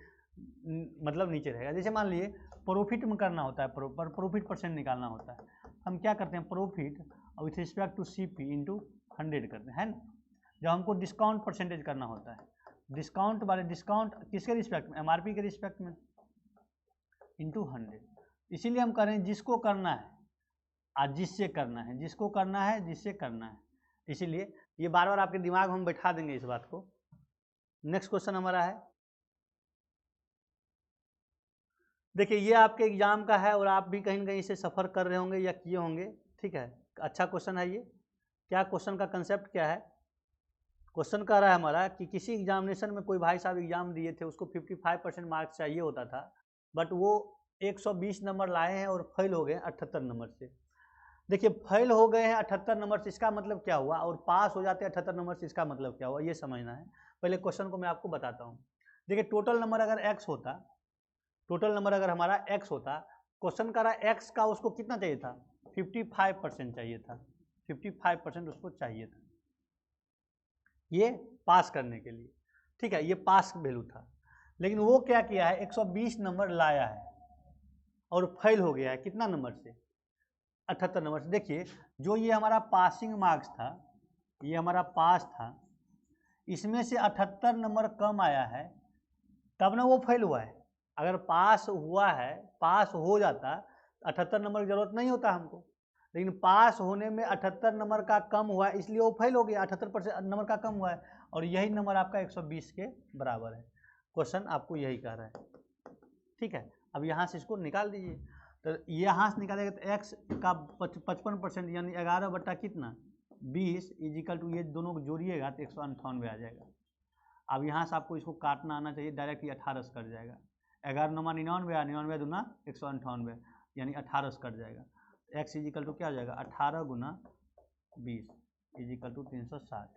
मतलब नीचे रहेगा। जैसे मान लिए प्रॉफिट में करना होता है, प्रॉफिट परसेंट निकालना होता है, हम क्या करते हैं, profit with respect to CP into 100 करते हैं, है ना। जब हमको डिस्काउंट परसेंटेज करना होता है, डिस्काउंट किसके रिस्पेक्ट में, MRP के रिस्पेक्ट में, इंटू 100। इसीलिए हम करें जिसको करना है और जिससे करना है, जिसको करना है जिससे करना है, इसीलिए ये बार बार आपके दिमाग में हम बैठा देंगे इस बात को। नेक्स्ट क्वेश्चन हमारा है, देखिए ये आपके एग्जाम का है और आप भी कहीं ना कहीं से सफ़र कर रहे होंगे या किए होंगे, ठीक है, अच्छा क्वेश्चन है ये। क्या क्वेश्चन का कंसेप्ट क्या है, क्वेश्चन कह रहा है हमारा कि किसी एग्जामिनेशन में कोई भाई साहब एग्जाम दिए थे, उसको 55% मार्क्स चाहिए होता था, बट वो 120 नंबर लाए हैं और फेल हो गए 78 नंबर से। देखिए फेल हो गए हैं 78 नंबर से, इसका मतलब क्या हुआ, और पास हो जाते हैं 78 नंबर से, इसका मतलब क्या हुआ, ये समझना है। पहले क्वेश्चन को मैं आपको बताता हूँ। देखिए टोटल नंबर अगर x होता, टोटल नंबर अगर हमारा x होता, क्वेश्चन का रहा x का उसको कितना चाहिए था, 55% चाहिए था, 55% उसको चाहिए था ये पास करने के लिए, ठीक है, ये पास वैल्यू था। लेकिन वो क्या किया है, 120 नंबर लाया है और फेल हो गया है कितना नंबर से, 78 नंबर से। देखिए जो ये हमारा पासिंग मार्क्स था, ये हमारा पास था, इसमें से 78 नंबर कम आया है, तब ना वो फेल हुआ है। अगर पास हुआ है, पास हो जाता 78 नंबर की जरूरत नहीं होता हमको, लेकिन पास होने में 78 नंबर का कम हुआ है, इसलिए वो फेल हो गया, 78% नंबर का कम हुआ है, और यही नंबर आपका 120 के बराबर है। क्वेश्चन आपको यही कह रहा है, ठीक है। अब यहाँ से इसको निकाल दीजिए, तो यहाँ से निकालेगा तो x का 55% यानी 11 बटा कितना 20 इजिकल टू, ये दोनों को जोड़िएगा तो 198 आ जाएगा। अब यहाँ से आपको इसको काटना आना चाहिए, डायरेक्ट ये 18 से कट जाएगा, 11 9 99, 99 दूना 198 यानी 18 से कट जाएगा। x इजिकल टू क्या हो जाएगा, 18 गुना 20 इजिकल टू 360।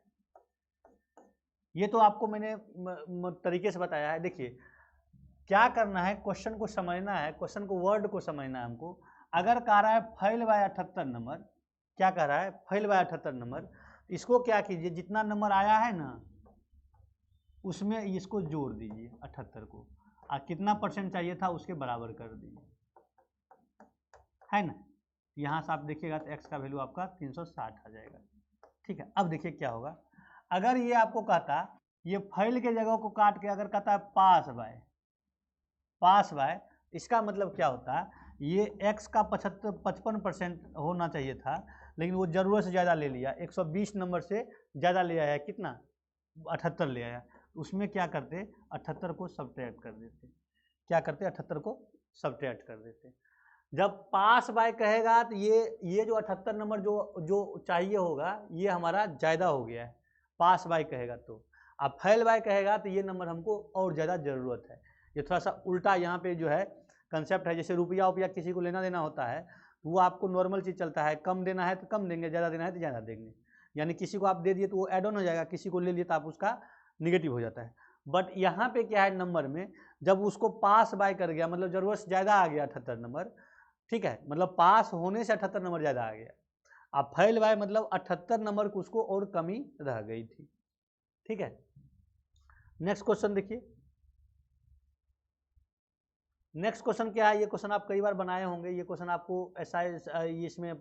ये तो आपको मैंने तरीके से बताया है। देखिए क्या करना है, क्वेश्चन को समझना है, क्वेश्चन को वर्ड को समझना है हमको। अगर कह रहा है फेल बाय 78 नंबर, क्या कह रहा है, फेल बाय 78 नंबर, इसको क्या कीजिए, जितना नंबर आया है ना उसमें इसको जोड़ दीजिए 78 को, और कितना परसेंट चाहिए था उसके बराबर कर दीजिए, है ना। यहाँ से आप देखिएगा तो x का वैल्यू आपका 360 आ जाएगा, ठीक है। अब देखिए क्या होगा, अगर ये आपको कहता, ये फेल के जगह को काट के अगर कहता है पास बाय, इसका मतलब क्या होता है, ये x का 55% होना चाहिए था, लेकिन वो ज़रूरत से ज़्यादा ले लिया, 120 नंबर से ज़्यादा ले आया, कितना 78 ले आया, उसमें क्या करते 78 को सब्ट्रैक्ट कर देते, क्या करते 78 को सब्ट्रैक्ट कर देते। जब पास बाय कहेगा तो ये जो 78 नंबर जो चाहिए होगा ये हमारा ज़्यादा हो गया है, पास बाय कहेगा तो। अब फेल बाय कहेगा तो ये नंबर हमको और ज़्यादा ज़रूरत है। ये थोड़ा सा उल्टा यहाँ पे जो है कंसेप्ट है। जैसे रुपया किसी को लेना देना होता है तो वो आपको नॉर्मल चीज़ चलता है, कम देना है तो कम देंगे, ज़्यादा देना है तो ज़्यादा देंगे, यानी किसी को आप दे दिए तो वो एड ऑन हो जाएगा, किसी को ले लिए तो आप उसका निगेटिव हो जाता है। बट यहाँ पे क्या है, नंबर में जब उसको पास बाय कर गया मतलब ज़रूरत से ज़्यादा आ गया 78 नंबर, ठीक है, मतलब पास होने से 78 नंबर ज़्यादा आ गया। अब फेल बाय मतलब 78 नंबर को उसको और कमी रह गई थी, ठीक है। नेक्स्ट क्वेश्चन देखिए, नेक्स्ट क्वेश्चन क्या है, ये क्वेश्चन आप कई बार बनाए होंगे, ये क्वेश्चन आपको इसमें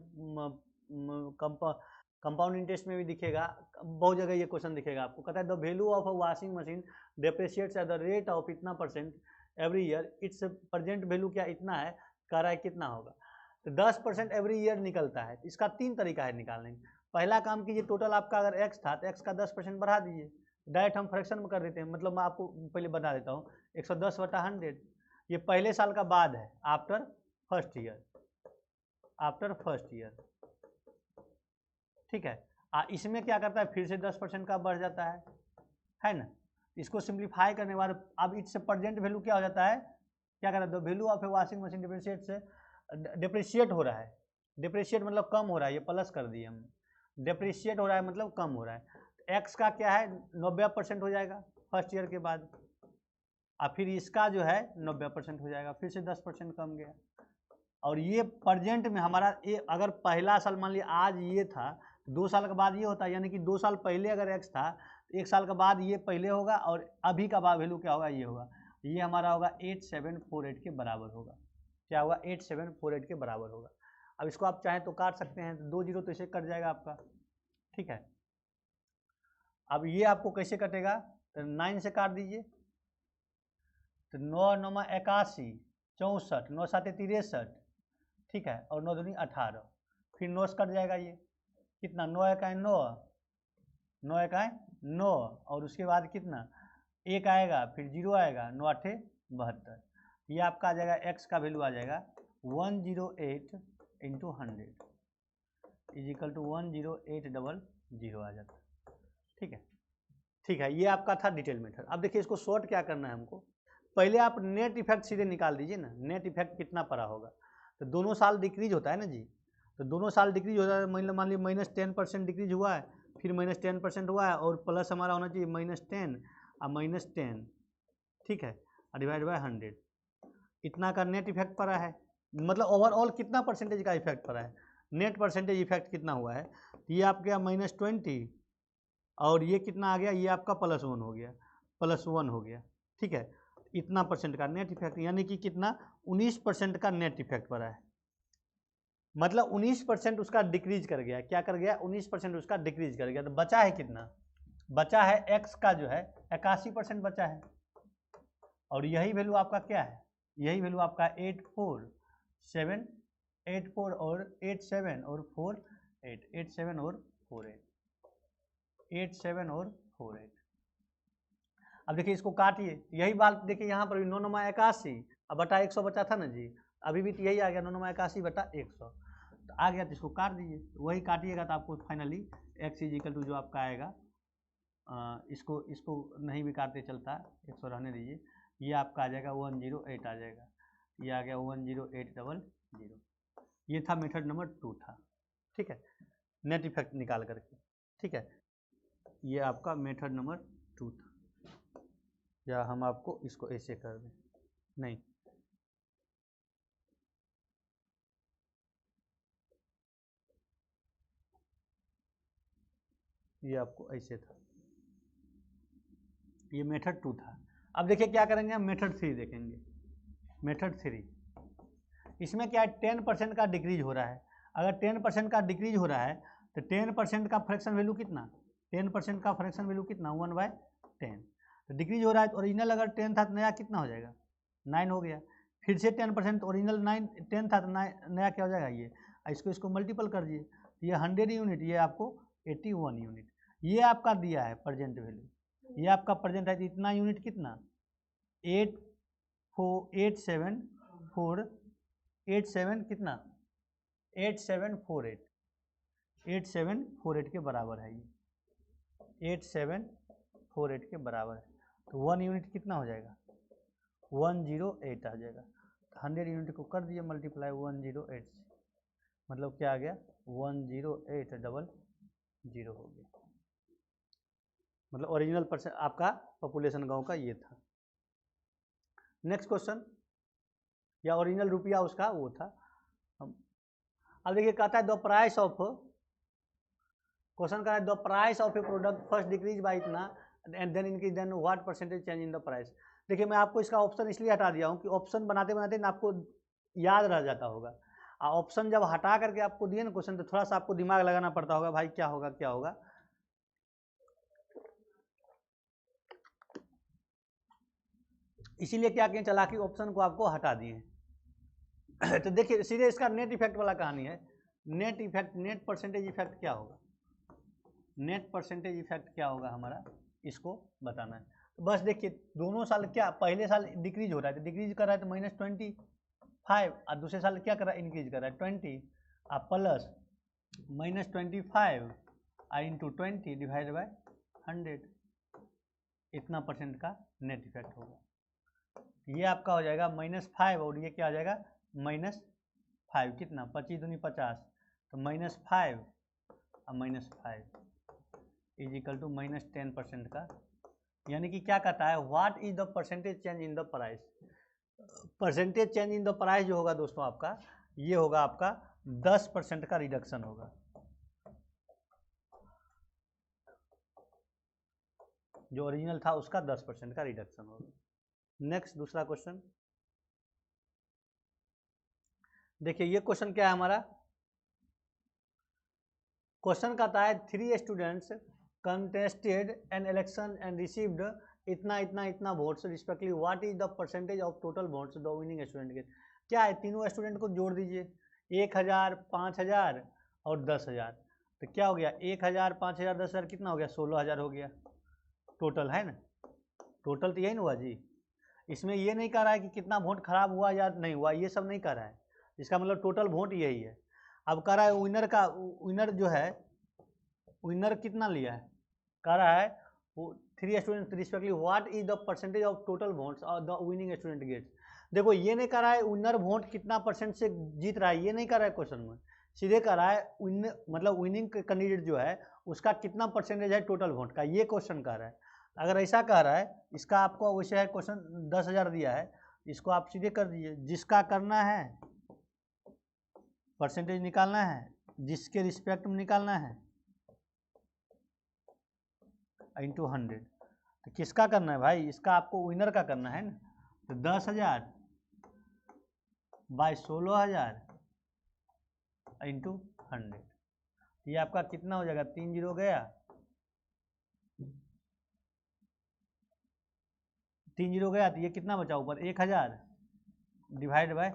कंपाउंड इंटरेस्ट में भी दिखेगा, बहुत जगह ये क्वेश्चन दिखेगा आपको। कहता है the value of a washing machine depreciates at the rate of इतना percent every year, its present value क्या इतना है, कह रहा है कितना होगा, तो 10% एवरी ईयर निकलता है। इसका 3 तरीका है निकालने का। पहला काम कीजिए, टोटल आपका अगर x था तो x का 10% बढ़ा दीजिए, डायरेक्ट हम फ्रैक्शन में कर देते हैं, मतलब मैं आपको पहले बता देता हूँ, 110/100 ये पहले साल का बाद है, after first year, after first year, ठीक है। इसमें क्या करता है, फिर से 10% का बढ़ जाता है ना। इसको सिंप्लीफाई करने के बाद अब इससे प्रेजेंट वैल्यू क्या हो जाता है, क्या कर रहा है, value of A washing machine depreciate से डिप्रिशिएट हो रहा है, डिप्रिशिएट मतलब कम हो रहा है, ये प्लस कर दिए हम, डिप्रिशिएट हो रहा है मतलब कम हो रहा है। एक्स का क्या है 90% हो जाएगा फर्स्ट ईयर के बाद, और फिर इसका जो है 90% हो जाएगा, फिर से 10% कम गया। और ये प्रेजेंट में हमारा ये अगर पहला साल मान लिया आज ये था, 2 साल के बाद ये होता है, यानी कि 2 साल पहले अगर एक्स था, 1 साल के बाद ये पहले होगा, और अभी का वैल्यू क्या होगा, ये होगा, ये हमारा होगा 8748 के बराबर होगा। क्या होगा, 8748 के बराबर होगा। अब इसको आप चाहें तो काट सकते हैं, 2 जीरो तो इसे कट जाएगा आपका, ठीक है। अब ये आपको कैसे कटेगा, तो 9 से काट दीजिए, तो 9 9 81 64, 9 7 63, ठीक है, और 9 दूनी 18, फिर 9 से कट जाएगा ये कितना, 9 1 9, 9 1 9, और उसके बाद कितना 1 आएगा, फिर 0 आएगा, 9 8 72, ये आपका आ जाएगा, एक्स का वैल्यू आ जाएगा 108 इंटू 100 इज इक्वल टू 10800 आ जाता है, ठीक है। ठीक है, ये आपका था डिटेल मेथड। अब देखिए इसको शॉर्ट क्या करना है हमको, पहले आप नेट इफेक्ट सीधे निकाल दीजिए ना, नेट इफेक्ट कितना पड़ा होगा, तो दोनों साल डिक्रीज होता है ना जी, तो दोनों साल डिक्रीज होता है, मान लीजिए -10% डिक्रीज हुआ है, फिर -10% हुआ है, और प्लस हमारा होना चाहिए -10 और -10, ठीक है, डिवाइड बाय 100, इतना का नेट इफेक्ट पड़ा है, मतलब ओवरऑल कितना परसेंटेज का इफेक्ट पड़ा है, नेट परसेंटेज इफेक्ट कितना हुआ है, ये आपका -20 और ये कितना आ गया, ये आपका +1 हो गया, +1 हो गया, ठीक है। इतना परसेंट का नेट इफेक्ट, यानी कि कितना 19% का नेट इफेक्ट पड़ा है, मतलब 19% उसका डिक्रीज कर गया, क्या कर गया 19% उसका डिक्रीज कर गया, तो बचा है कितना, बचा है एक्स का जो है 81% बचा है, और यही वैल्यू आपका क्या है, यही वैल्यू आपका 84 और 87 और 48, 87 और 48, 87 और 48। अब देखिए इसको काटिए, यही बात देखिए यहाँ पर भी 9 9 81 अब बटा 100 बचा था ना जी, अभी भी तो यही आ गया 9 9 81 बटा 100, तो आ गया, तो इसको काट दीजिए, वही काटिएगा तो आपको finally x is equal to जो आपका आएगा, इसको नहीं भी काटते चलता, 100 रहने दीजिए, ये आपका आ जाएगा 108 आ जाएगा, ये आ गया 10800, ये था मेथड नंबर 2 था, ठीक है, नेट इफेक्ट निकाल करके, ठीक है, ये आपका मेथड नंबर 2 था, या हम आपको इसको ऐसे कर दें, नहीं ये आपको ऐसे था, ये मेथड 2 था। अब देखिए क्या करेंगे हम, मेथड 3 देखेंगे, मेथड 3, इसमें क्या है 10% का डिक्रीज हो रहा है, अगर 10% का डिक्रीज हो रहा है तो 10% का फ्रैक्शन वैल्यू कितना, 10% का फ्रैक्शन वैल्यू कितना 1/10, तो डिक्रीज हो रहा है, तो ओरिजिनल अगर 10 था तो नया कितना हो जाएगा 9 हो गया, फिर से 10%, ओरिजिनल 10 था तो नया क्या हो जाएगा ये, इसको मल्टीपल कर दिए, तो ये 100 यूनिट, ये आपको 81 यूनिट, ये आपका दिया है प्रेजेंट वैल्यू, ये आपका प्रेजेंट है, तो इतना यूनिट कितना 87 कितना 8748 के बराबर है, ये 8748 के बराबर है, तो 1 यूनिट कितना हो जाएगा 108 आ जाएगा, तो 100 यूनिट को कर दिए मल्टीप्लाई 108 से, मतलब क्या आ गया 10800 हो गया, मतलब ओरिजिनल परसेंट आपका पॉपुलेशन गांव का ये था। नेक्स्ट क्वेश्चन, या ओरिजिनल रुपया उसका वो था। अब देखिए कहता है द प्राइस ऑफ, क्वेश्चन का है the price of a product first decrease by इतना and then increase, then what percentage change in the price. देखिए मैं आपको इसका ऑप्शन इसलिए हटा दिया हूँ कि ऑप्शन बनाते बनाते ना आपको याद रह जाता होगा, ऑप्शन जब हटा करके आपको दिए ना क्वेश्चन, तो थोड़ा सा आपको दिमाग लगाना पड़ता होगा, भाई क्या होगा क्या होगा। इसीलिए क्या किए, चालाकी ऑप्शन को आपको हटा दिए। तो देखिए सीधे इसका नेट इफेक्ट वाला कहानी है। Net effect, net percentage effect क्या होगा, नेट परसेंटेज इफेक्ट क्या होगा हमारा, इसको बताना है। तो बस देखिए दोनों साल क्या, पहले साल डिक्रीज हो रहा है तो डिक्रीज कर रहा है तो -25, और दूसरे साल क्या कर रहा है, इंक्रीज कर रहा है 20, और प्लस -25 इंटू 20 डिवाइड बाय 100, इतना परसेंट का नेट इफेक्ट होगा। ये आपका हो जाएगा -5 और ये क्या हो जाएगा -5, कितना 25 दूनी 50, तो -5 और -5 इज इक्वल टू -10% का। यानी कि क्या कहता है, what is the percentage change in the price. Percentage change in the price जो होगा दोस्तों आपका, ये होगा आपका 10% का रिडक्शन होगा। जो ओरिजिनल था उसका 10% का रिडक्शन होगा। नेक्स्ट दूसरा क्वेश्चन देखिए, ये क्वेश्चन क्या है हमारा, क्वेश्चन कहता है 3 students contested an election and received इतना इतना इतना votes respectively, what is the percentage of total votes the winning student के। क्या है, तीनों स्टूडेंट को जोड़ दीजिए, 1000, 5000 और 10000, तो क्या हो गया 1000, 5000, 10000 कितना हो गया, 16000 हो गया टोटल, है ना। टोटल तो यही ना हुआ जी। इसमें ये नहीं कह रहा है कि कितना वोट खराब हुआ या नहीं हुआ, ये सब नहीं कह रहा है, इसका मतलब टोटल वोट यही है। अब कह रहा है विनर का, विनर जो है, विनर कितना लिया है, कह रहा है 3 student respectively what is the percentage of total votes और द विनिंग स्टूडेंट गेट्स। देखो ये नहीं कह रहा है विनर वोट कितना परसेंट से जीत रहा है, ये नहीं कह रहा है क्वेश्चन में, सीधे कह रहा है मतलब विनिंग कैंडिडेट जो है उसका कितना परसेंटेज है टोटल वोट का, ये क्वेश्चन कह रहा है। अगर ऐसा कह रहा है, इसका आपको वैसे है क्वेश्चन 10,000 दिया है, इसको आप सीधे कर दीजिए, जिसका करना है परसेंटेज निकालना है, जिसके रिस्पेक्ट में निकालना है इंटू 100, तो किसका करना है भाई, इसका आपको विनर का करना है ना। तो 10,000 बाय 16,000 इंटू 100, ये आपका कितना हो जाएगा, 3 जीरो गया, 3 जीरो गया, तो ये कितना बचा ऊपर 1000 डिवाइड बाय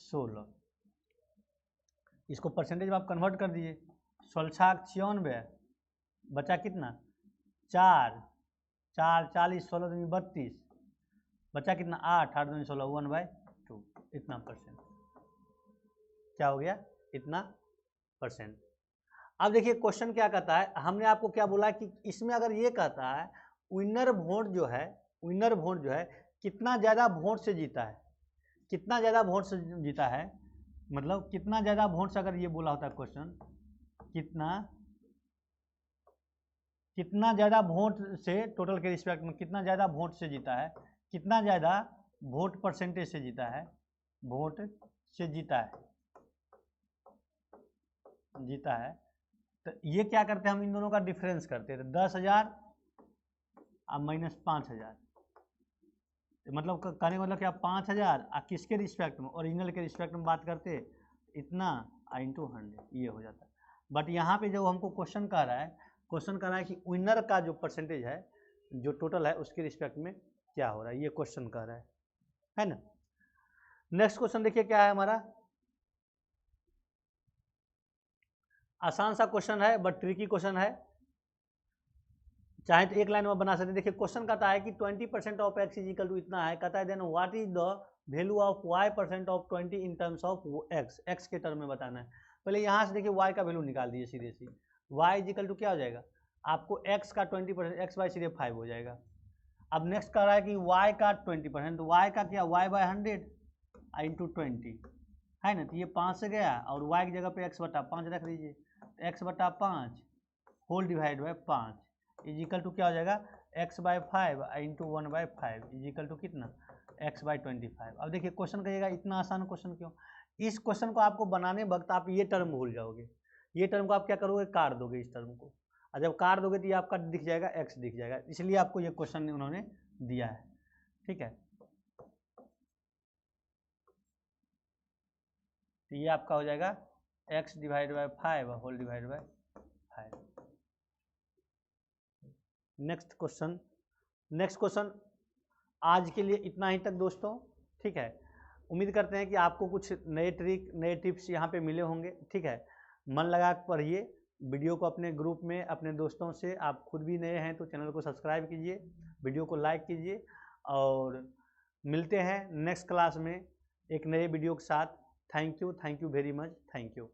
16, इसको परसेंटेज में आप कन्वर्ट कर दीजिए, 1696 बचा कितना 4, 4 40, 16 दूनी 32, बचा कितना 8, 8 दूनी 16, 1/2, इतना परसेंट क्या हो गया, इतना परसेंट। अब देखिए क्वेश्चन क्या कहता है, हमने आपको क्या बोला कि इसमें अगर ये कहता है विनर वोट जो है, विनर वोट जो है कितना ज़्यादा वोट से जीता है, कितना ज़्यादा वोट से जीता है, मतलब कितना ज़्यादा वोट से अगर ये बोला होता है क्वेश्चन, कितना ज़्यादा वोट से टोटल के रिस्पेक्ट में कितना ज़्यादा वोट से जीता है, कितना ज़्यादा वोट परसेंटेज से जीता है, वोट से जीता है, तो ये क्या करते हैं हम इन दोनों का डिफरेंस करते हैं, तो 10,000 और -5000, मतलब कहने का मतलब क्या 5000 और किसके रिस्पेक्ट में, ओरिजिनल के रिस्पेक्ट में बात करते इतना इंटू 100, ये हो जाता है। बट यहाँ पे जो हमको क्वेश्चन कह रहा है, क्वेश्चन कह रहा है कि विनर का जो परसेंटेज है जो टोटल है उसके रिस्पेक्ट में क्या हो रहा है, ये क्वेश्चन कह रहा है ना। नेक्स्ट क्वेश्चन देखिए क्या है हमारा, आसान सा क्वेश्चन है बट ट्रिकी क्वेश्चन है, चाहे तो एक लाइन में बना सकते हैं। देखिए क्वेश्चन कहता है कि 20% of x is equal to इतना है, कहता है then what is the value of y% of 20 in terms of x के टर्म में बताना है। पहले यहाँ से देखिए y का वैल्यू निकाल दीजिए सीधे सी, y इज इक्वल टू क्या हो जाएगा आपको x का 20%, x बाई सीधे 5 हो जाएगा। अब नेक्स्ट कह रहा है कि y का 20%, तो y का क्या y बाई 100 इंटू 20 है ना, तो ये 5 से गया और y की जगह पे x/5 रख दीजिए, x/5 whole divide by 5 is equal to क्या हो जाएगा x/5 into 1/5 is equal to कितना x/25। अब देखिए क्वेश्चन कहिएगा इतना आसान क्वेश्चन क्यों, इस क्वेश्चन को आपको बनाने वक्त आप ये टर्म भूल जाओगे, ये टर्म को आप क्या करोगे काट दोगे इस टर्म को, और जब काट दोगे तो ये आपका दिख जाएगा x दिख जाएगा, इसलिए आपको ये क्वेश्चन उन्होंने दिया है, ठीक है। तो ये आपका हो जाएगा x divide by 5 whole divide by 5। Next question आज के लिए इतना ही तक दोस्तों, ठीक है। उम्मीद करते हैं कि आपको कुछ नए ट्रिक, नए टिप्स यहाँ पे मिले होंगे, ठीक है। मन लगा पढ़िए, वीडियो को अपने ग्रुप में अपने दोस्तों से, आप खुद भी नए हैं तो चैनल को सब्सक्राइब कीजिए, वीडियो को लाइक कीजिए, और मिलते हैं नेक्स्ट क्लास में एक नए वीडियो के साथ। Thank you very much, thank you.